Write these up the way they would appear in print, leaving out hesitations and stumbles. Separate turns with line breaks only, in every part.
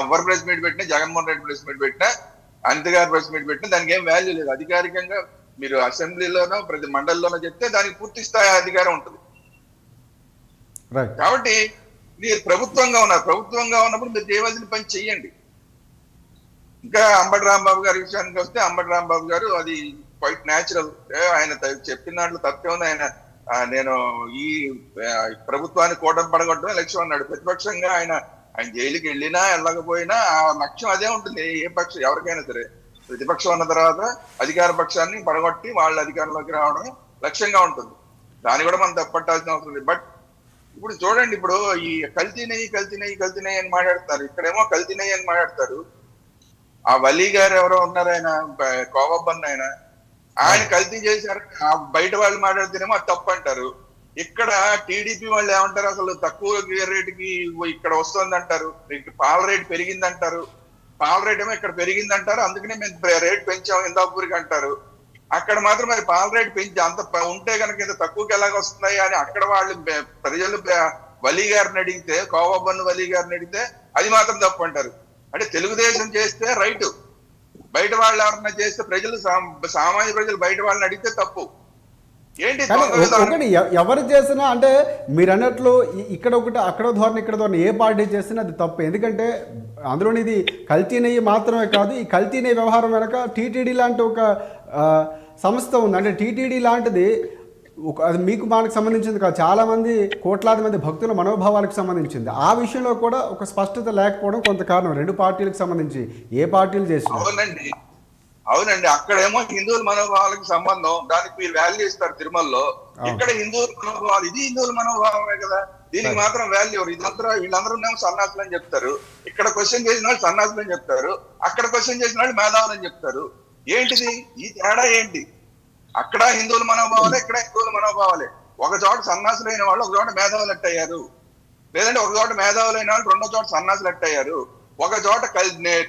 ఎవరు press meet పెట్టినా, Jaganmohan Reddy press meet పెట్టినా, అనిత గారు ప్రెస్ మీట్ పెట్టినా దానికి ఏం వాల్యూ లేదు. అధికారికంగా మీరు అసెంబ్లీలోనో ప్రతి మండలిలోనో చెప్తే దానికి పూర్తి స్థాయి అధికారం ఉంటుంది. కాబట్టి మీరు ప్రభుత్వంగా ఉన్నారు, ప్రభుత్వంగా ఉన్నప్పుడు మీరు చేయవలసిన పని చెయ్యండి. ఇంకా అంబటి రాంబాబు గారి విషయానికి వస్తే, అంబటి రాంబాబు గారు అది క్వైట్ న్యాచురల్. ఆయన చెప్పిన దాంట్లో తప్పే ఉంది. ఆయన నేను ఈ ప్రభుత్వాన్ని కూటమి పడగొట్టడం లక్ష్యం అన్నాడు. ప్రతిపక్షంగా ఆయన జైలుకి వెళ్ళినా వెళ్ళకపోయినా ఆ లక్ష్యం అదే ఉంటుంది. ఏ పక్షం ఎవరికైనా సరే ప్రతిపక్షం ఉన్న తర్వాత అధికార పక్షాన్ని పడగొట్టి వాళ్ళ అధికారంలోకి రావడం లక్ష్యంగా ఉంటుంది. దాన్ని కూడా మనం తప్పట్టాల్సిన అవసరం లేదు. బట్ ఇప్పుడు చూడండి, ఇప్పుడు ఈ కల్తీ నెయ్యి అని మాట్లాడతారు. ఇక్కడేమో కల్తీ నెయ్యి అని మాట్లాడతారు. ఆ వలీ గారు ఎవరో ఉన్నారు, ఆయన కోవబ్బన్న ఆయన కల్తీ చేశారు. బయట వాళ్ళు మాట్లాడితేనేమో అది తప్పు అంటారు. ఇక్కడ టీడీపీ వాళ్ళు ఏమంటారు, అసలు తక్కువ రేటుకి ఇక్కడ వస్తుంది అంటారు. పాల రేటు పెరిగింది అంటారు. పాల రేట్ ఏమో ఇక్కడ పెరిగింది అంటారు. అందుకనే మేము రేట్ పెంచాము ఇందాపూరికి అంటారు. అక్కడ మాత్రం మరి పాల రేటు పెంచి అంత ఉంటే కనుక ఇంత తక్కువకి ఎలాగ వస్తున్నాయి అని అక్కడ వాళ్ళు ప్రజలు వలీ గారిని అడిగితే, కోవబ్బన్న వలీ గారిని అడిగితే అది మాత్రం తప్పు అంటారు. అంటే తెలుగుదేశం చేస్తే రైట్, బయట వాళ్ళు ఎవరన్నా చేస్తే ప్రజలు, సామాన్య ప్రజలు బయట వాళ్ళని అడిగితే తప్పు. ఏంటి
ఒకటి ఎవరు చేసినా అంటే మీరు అన్నట్లు ఇక్కడ ఒకటి అక్కడ ధోరణి ఇక్కడ ధోరణి ఏ పార్టీ చేసినా అది తప్పు. ఎందుకంటే అందులోని ఇది కల్తీ నెయ్యి మాత్రమే కాదు, ఈ కల్తీ నెయ్యి వ్యవహారం వెనక టీటీడీ లాంటి ఒక సంస్థ ఉంది. అంటే టీటీడీ లాంటిది అది మీకు మనకు సంబంధించింది కాదు, చాలామంది కోట్లాది మంది భక్తుల మనోభావాలకు సంబంధించింది. ఆ విషయంలో కూడా ఒక స్పష్టత లేకపోవడం కొంత కారణం. రెండు పార్టీలకు సంబంధించి ఏ పార్టీలు చేసిన
అవునండి, అక్కడేమో హిందువుల మనోభావాలకు సంబంధం, దానికి మీరు వాల్యూ ఇస్తారు తిరుమలలో. ఇక్కడ హిందువుల మనోభావాలు, ఇది హిందువుల మనోభావమే కదా, దీనికి మాత్రం వాల్యూ. వీళ్ళందరూ సన్నాసులు అని చెప్తారు. ఇక్కడ క్వశ్చన్ చేసిన వాళ్ళు సన్నాసులు అని చెప్తారు, అక్కడ క్వశ్చన్ చేసిన వాళ్ళు మేధావులు అని చెప్తారు. ఏంటిది ఈ తేడా ఏంటి? అక్కడ హిందువుల మనోభావాలే, ఇక్కడ హిందువుల మనోభావాలే. ఒక చోట సన్నాసులైన వాళ్ళు ఒక చోట మేధావులు అట్టయ్యారు, లేదంటే ఒక చోట మేధావులైన వాళ్ళు రెండో చోట సన్నాసులు అట్టయ్యారు. ఒక చోట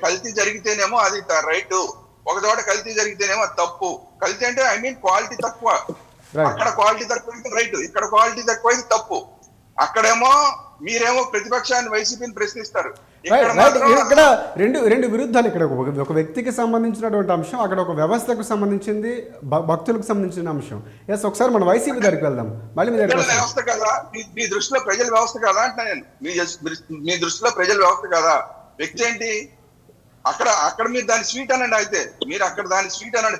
కల్తీ జరిగితేనేమో అది రైటు, ఒక చోట కల్తీ జరిగితేనేమో అది తప్పు. కల్తీ అంటే ఐ మీన్ క్వాలిటీ తక్కువ. అక్కడ క్వాలిటీ తక్కువ అయితే రైట్, ఇక్కడ క్వాలిటీ తక్కువ అయితే తప్పు. అక్కడేమో మీరేమో ప్రతిపక్షాన్ని వైసీపీని ప్రశ్నిస్తారు.
ఇక్కడ రెండు విరుద్ధాలు. ఇక్కడ ఒక వ్యక్తికి సంబంధించినటువంటి అంశం, అక్కడ ఒక వ్యవస్థకు సంబంధించింది, భక్తులకు సంబంధించిన అంశం. ఎస్, ఒకసారి మనం వైసీపీ దగ్గరికి వెళ్దాం. మళ్ళీ మీ దగ్గర
వ్యవస్థ కదా, మీ దృష్టిలో ప్రజల వ్యవస్థ కదా అంటున్నా నేను. మీ దృష్టిలో ప్రజల వ్యవస్థ కదా, వ్యక్తి ఏంటి? అక్కడ మీరు దాని స్వీట్ అనండి. అయితే మీరు అక్కడ దాని స్వీట్ అనండి.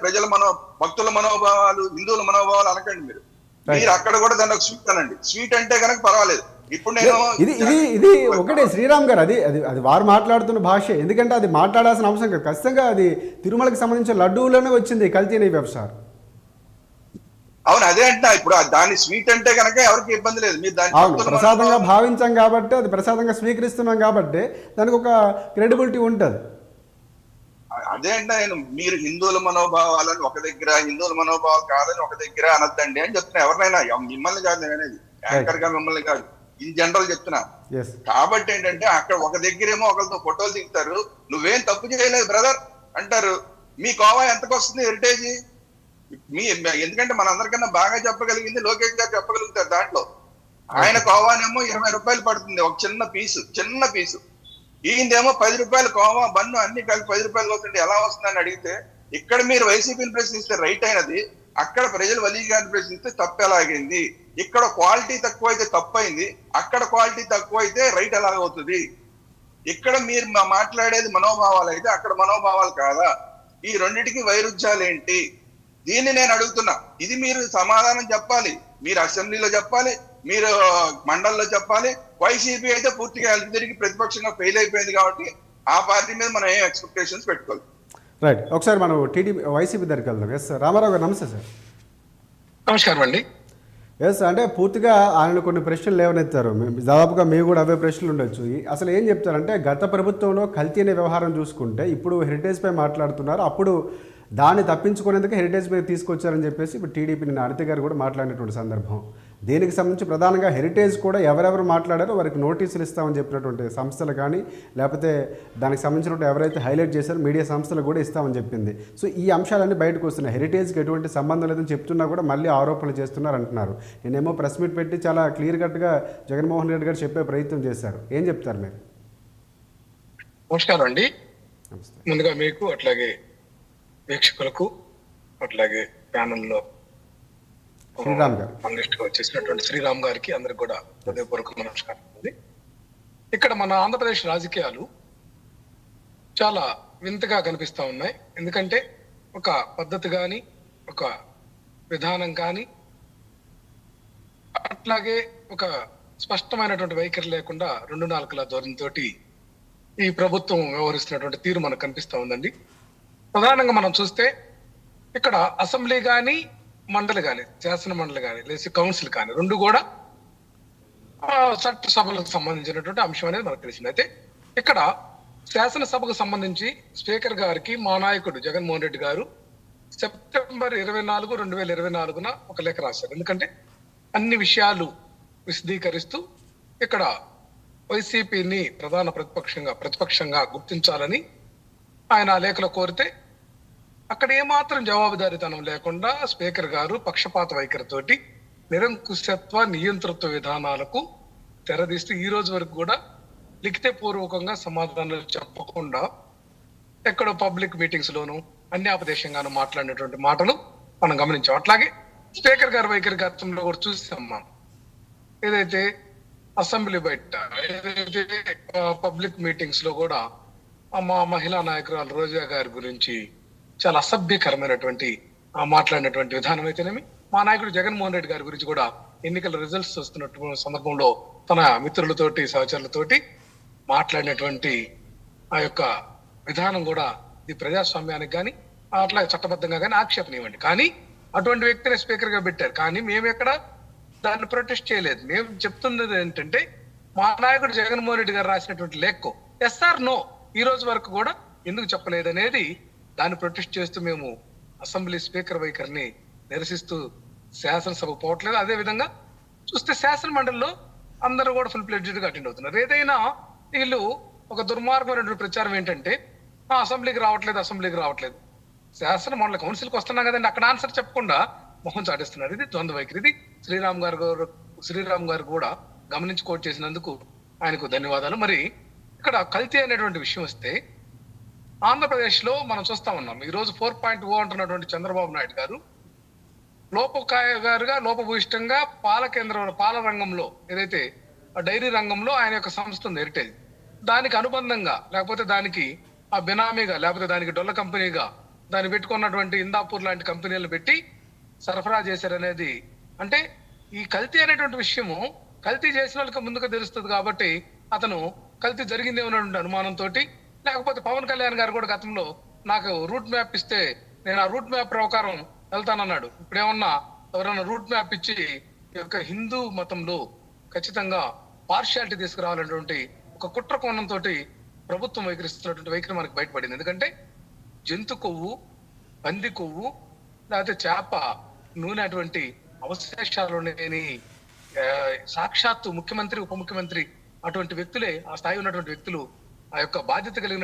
భక్తుల మనోభావాలు, హిందువుల మనోభావాలు అనకండి. మీరు అక్కడ కూడా దాన్ని ఒక స్వీట్ అనండి. స్వీట్ అంటే కనుక పర్వాలేదు. ఇప్పుడు నేను
ఇది ఒకటే శ్రీరామ్ గారు, అది వారు మాట్లాడుతున్న భాష. ఎందుకంటే అది మాట్లాడాల్సిన అంశం కాదు. ఖచ్చితంగా అది తిరుమలకి సంబంధించిన లడ్డూలోనే వచ్చింది కల్తీ నెయ్యి వ్యవసాయం.
అవును, అదే అంట. ఇప్పుడు దాని స్వీట్ అంటే కనుక ఎవరికి ఇబ్బంది లేదు. మీరు దాన్ని
ప్రసాదంగా భావించాం కాబట్టి, అది ప్రసాదంగా స్వీకరిస్తున్నాం కాబట్టి దానికి ఒక క్రెడిబిలిటీ ఉంటుంది.
అదే అంటే మీరు హిందువుల మనోభావాలని ఒక దగ్గర, హిందువుల మనోభావాలు కాదని ఒక దగ్గర అనొద్దండి అని చెప్తున్నా. ఎవరినైనా, మిమ్మల్ని కాదు నేను అనేది, యాంకర్ గా మిమ్మల్ని కాదు, ఇన్ జనరల్ చెప్తున్నా. కాబట్టి ఏంటంటే అక్కడ ఒక దగ్గరేమో ఒకరితో ఫోటోలు దిగుతారు, నువ్వేం తప్పు చేయలేదు బ్రదర్ అంటారు. మీ కోవా ఎంతకు వస్తుంది హెరిటేజ్? ఎందుకంటే మనందరికన్నా బాగా చెప్పగలిగింది లోకేష్ గారు చెప్పగలుగుతారు. దాంట్లో ఆయన కోవానేమో 20 రూపాయలు పడుతుంది, ఒక చిన్న పీసు. ఈయనదేమో 10 రూపాయలు కోవా బన్ను అన్ని కలిపి 10 రూపాయలు వస్తుంది. ఎలా వస్తుందని అడిగితే, ఇక్కడ మీరు వైసీపీని ప్రశ్నిస్తే రైట్ అయినది, అక్కడ ప్రజలు వలీ గారిని ప్రశ్నిస్తే తప్పు ఎలాగైంది? ఇక్కడ క్వాలిటీ తక్కువ అయితే తప్పు అయింది, అక్కడ క్వాలిటీ తక్కువ అయితే రైట్ ఎలాగవుతుంది? ఇక్కడ మీరు మాట్లాడేది మనోభావాలు అయితే అక్కడ మనోభావాలు కాదా? ఈ రెండింటికి వైరుధ్యాలు ఏంటి? దీన్ని నేను అడుగుతున్నా. ఇది మీరు సమాధానం చెప్పాలి. మీరు అసెంబ్లీలో చెప్పాలి, మీరు మండలిలో చెప్పాలి. వైసీపీ అయితే పూర్తిగా తిరిగి ప్రతిపక్షంగా ఫెయిల్ అయిపోయింది కాబట్టి ఆ పార్టీ మీద మనం ఏం ఎక్స్పెక్టేషన్స్ పెట్టుకోవాలి.
రైట్, ఒకసారి మనం వైసీపీ దగ్గరికి వెళ్దాం. ఎస్ సార్, రామారావు గారు నమస్తే సార్.
నమస్కారం అండి.
ఎస్, అంటే పూర్తిగా ఆయన కొన్ని ప్రశ్నలు లేవనెత్తారు. దాదాపుగా మీకు కూడా అవే ప్రశ్నలు ఉండొచ్చు. అసలు ఏం చెప్తారంటే, గత ప్రభుత్వంలో కల్తీ అనే వ్యవహారం చూసుకుంటే ఇప్పుడు హెరిటేజ్పై మాట్లాడుతున్నారు, అప్పుడు దాన్ని తప్పించుకునేందుకు హెరిటేజ్ మీద తీసుకొచ్చారని చెప్పేసి ఇప్పుడు టీడీపీ నిన్న అనిత గారు కూడా మాట్లాడినటువంటి సందర్భం. దీనికి సంబంధించి ప్రధానంగా హెరిటేజ్ కూడా ఎవరెవరు మాట్లాడారో వారికి నోటీసులు ఇస్తామని చెప్పినటువంటి సంస్థలు కానీ, లేకపోతే దానికి సంబంధించినటువంటి ఎవరైతే హైలైట్ చేశారో మీడియా సంస్థలు కూడా ఇస్తామని చెప్పింది. సో ఈ అంశాలన్నీ బయటకు వస్తున్నాయి. హెరిటేజ్కి ఎటువంటి సంబంధం లేదని చెప్తున్నా కూడా మళ్ళీ ఆరోపణలు చేస్తున్నారు అంటున్నారు. నేనేమో ప్రెస్ మీట్ పెట్టి చాలా క్లియర్ కట్గా జగన్మోహన్ రెడ్డి గారు చెప్పే ప్రయత్నం చేశారు. ఏం చెప్తారు మీరు?
నమస్కారం అండి.
నమస్తే.
ముందుగా మీకు, అట్లాగే వీక్షకులకు, అట్లాగే ప్యానెల్లో
శ్రీరామ్ గారు.
అనలిస్ట్ వచ్చేసినటువంటి శ్రీరామ్ గారికి అందరికి కూడా హృదయపూర్వక నమస్కారం అండి. ఇక్కడ మన ఆంధ్రప్రదేశ్ రాజకీయాలు చాలా వింతగా కనిపిస్తా ఉన్నాయి. ఎందుకంటే ఒక పద్ధతి కానీ, ఒక విధానం కానీ, అట్లాగే ఒక స్పష్టమైనటువంటి వైఖరి లేకుండా రెండు నాలుకల ధోరణితో ఈ ప్రభుత్వం వ్యవహరిస్తున్నటువంటి తీరు మనకు కనిపిస్తా ఉందండి. ప్రధానంగా మనం చూస్తే ఇక్కడ అసెంబ్లీ కానీ, మండలి కానీ, శాసన మండలి కానీ, లేదా కౌన్సిల్ కానీ రెండు కూడా చట్టసభలకు సంబంధించినటువంటి అంశం అనేది మనకు తెలిసింది. అయితే ఇక్కడ శాసనసభకు సంబంధించి స్పీకర్ గారికి మా నాయకుడు జగన్మోహన్ రెడ్డి గారు సెప్టెంబర్ 24, 2024 ఒక లేఖ రాశారు. ఎందుకంటే అన్ని విషయాలు విశదీకరిస్తూ ఇక్కడ వైసీపీని ప్రధాన ప్రతిపక్షంగా గుర్తించాలని ఆయన ఆ లేఖలో కోరితే అక్కడ ఏమాత్రం జవాబుదారీతనం లేకుండా స్పీకర్ గారు పక్షపాత వైఖరితోటి నిరంకుశత్వ నియంతృత్వ విధానాలకు తెరదీస్తూ ఈ రోజు వరకు కూడా లిఖితపూర్వకంగా సమాధానాలు చెప్పకుండా ఎక్కడో పబ్లిక్ మీటింగ్స్ లోను అన్యాపదేశంగాను మాట్లాడినటువంటి మాటలు మనం గమనించాం. అట్లాగే స్పీకర్ గారి వైఖరి గతంలో కూడా చూసాం మనం. ఏదైతే అసెంబ్లీ బయట, ఏదైతే పబ్లిక్ మీటింగ్స్ లో కూడా మా మహిళా నాయకురాలు రోజా గారి గురించి చాలా అసభ్యకరమైనటువంటి మాట్లాడినటువంటి విధానం అయితేనేమి, మా నాయకుడు జగన్మోహన్ రెడ్డి గారి గురించి కూడా ఎన్నికల రిజల్ట్స్ వస్తున్నటువంటి సందర్భంలో తన మిత్రులతోటి సహచరులతోటి మాట్లాడినటువంటి ఆ యొక్క విధానం కూడా ఇది ప్రజాస్వామ్యానికి కానీ అట్లా చట్టబద్ధంగా కానీ ఆక్షేపణీయమండి. కానీ అటువంటి వ్యక్తిని స్పీకర్ గా పెట్టారు. కానీ మేము ఎక్కడ దాన్ని ప్రొటెస్ట్ చేయలేదు. మేము చెప్తున్నది ఏంటంటే మా నాయకుడు జగన్మోహన్ రెడ్డి గారు రాసినటువంటి లేఖకు ఎస్ఆర్ నో ఈ రోజు వరకు కూడా ఎందుకు చెప్పలేదనేది దాన్ని ప్రొటెస్ట్ చేస్తూ మేము అసెంబ్లీ స్పీకర్ వైఖరిని నిరసిస్తూ శాసనసభ పోవట్లేదు. అదే విధంగా చూస్తే శాసన మండలిలో అందరూ కూడా ఫుల్ ప్లెడ్జ్డ్ గా అటెండ్ అవుతున్నారు. ఏదైనా వీళ్ళు ఒక దుర్మార్గమైనటువంటి ప్రచారం ఏంటంటే అసెంబ్లీకి రావట్లేదు, శాసన మండలి కౌన్సిల్కి వస్తున్నాం కదండి, అక్కడ ఆన్సర్ చెప్పకుండా మొహం చాటేస్తున్నారు. ఇది ద్వంద్వ వైఖరి. ఇది శ్రీరామ్ గారు కూడా గమనించి కోట్ చేసినందుకు ఆయనకు ధన్యవాదాలు. మరి ఇక్కడ కల్తీ అనేటువంటి విషయం వస్తే ఆంధ్రప్రదేశ్ లో మనం చూస్తా ఉన్నాం. ఈ రోజు 4.0 అంటున్నటువంటి చంద్రబాబు నాయుడు గారు లోపభూయిష్టంగా పాల రంగంలో, ఏదైతే డైరీ రంగంలో ఆయన యొక్క సంస్థ ఉంది హెరిటేజ్, దానికి అనుబంధంగా లేకపోతే దానికి ఆ బినామీగా లేకపోతే దానికి డొల్ల కంపెనీగా దాన్ని పెట్టుకున్నటువంటి ఇందాపూర్ లాంటి కంపెనీలను పెట్టి సరఫరా చేశారనేది, అంటే ఈ కల్తీ అనేటువంటి విషయము కల్తీ చేసిన వాళ్ళకి ముందుగా తెలుస్తుంది కాబట్టి అతను కల్తీ జరిగిందేమన్నటువంటి అనుమానంతో, లేకపోతే పవన్ కళ్యాణ్ గారు కూడా గతంలో నాకు రూట్ మ్యాప్ ఇస్తే నేను ఆ రూట్ మ్యాప్ ప్రకారం వెళ్తానన్నాడు. ఇప్పుడేమన్నా ఎవరైనా రూట్ మ్యాప్ ఇచ్చి ఈ యొక్క హిందూ మతంలో ఖచ్చితంగా పార్షియాలిటీ తీసుకురావాలనేటువంటి ఒక కుట్ర కోణంతో ప్రభుత్వం వైఖరిస్తున్నటువంటి వైఖరి మనకు బయటపడింది. ఎందుకంటే జంతు కొవ్వు, పంది కొవ్వు, లేకపోతే చేప నూనె అటువంటి అవశేషాలు లేని సాక్షాత్తు ముఖ్యమంత్రి, ఉప ముఖ్యమంత్రి అటువంటి వ్యక్తులే, ఆ స్థాయి ఉన్నటువంటి వ్యక్తులు ఆ యొక్క బాధ్యత కలిగిన